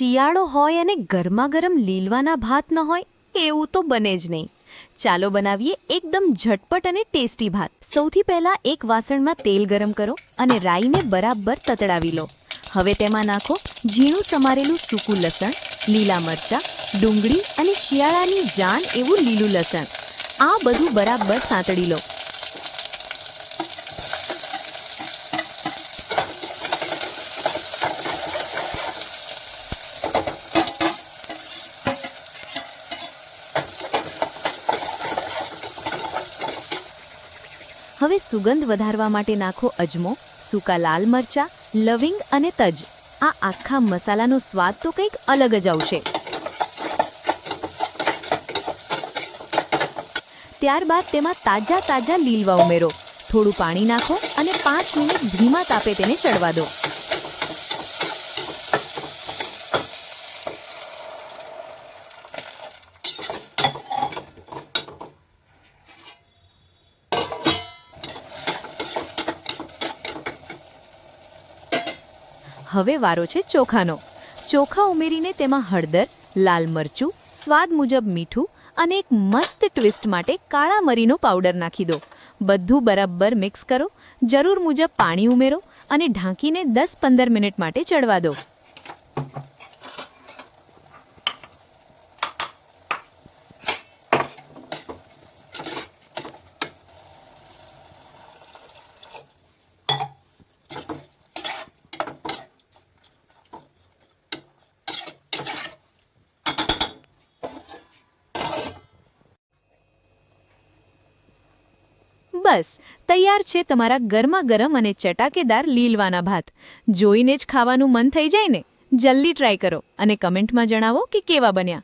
શિયાળો હોય અને ગરમાગરમ લીલવાના ભાત ન હોય એવું તો બને જ નહીં. ચાલો બનાવીએ એકદમ ઝટપટ અને ટેસ્ટી ભાત. સૌથી પહેલાં એક વાસણમાં તેલ ગરમ કરો અને રાઈને બરાબર તતડાવી લો. હવે તેમાં નાખો ઝીણું સમારેલું સૂકું લસણ, લીલા મરચાં, ડુંગળી અને શિયાળાની જાન એવું લીલું લસણ. આ બધું બરાબર સાંતળી લો. હવે સુગંધ વધારવા માટે નાખો અજમો, સૂકા લાલ મરચાં, લવિંગ અને તજ. આ આખા મસાલાનો સ્વાદ તો કંઈક અલગ જ આવશે. ત્યારબાદ તેમાં તાજા લીલવા ઉમેરો. થોડું પાણી નાખો અને 5 મિનિટ ધીમા તાપે તેને ચડવા દો. હવે વારો છે ચોખાનો. ચોખા ઉમેરીને તેમાં હળદર, લાલ મરચું, સ્વાદ મુજબ મીઠું અને એક મસ્ત ટ્વિસ્ટ માટે કાળા મરીનો પાવડર નાખી દો. બધું બરાબર મિક્સ કરો. જરૂર મુજબ પાણી ઉમેરો અને ઢાંકીને 10-15 મિનિટ માટે ચડવા દો. બસ તૈયાર છે તમારા ગરમા-ગરમ અને ચટાકેદાર લીલવાના ભાત. જોઈને જ ખાવાનું મન થઈ જાય ને. જલ્દી ટ્રાય કરો અને કમેન્ટમાં જણાવો કે કેવા બન્યા.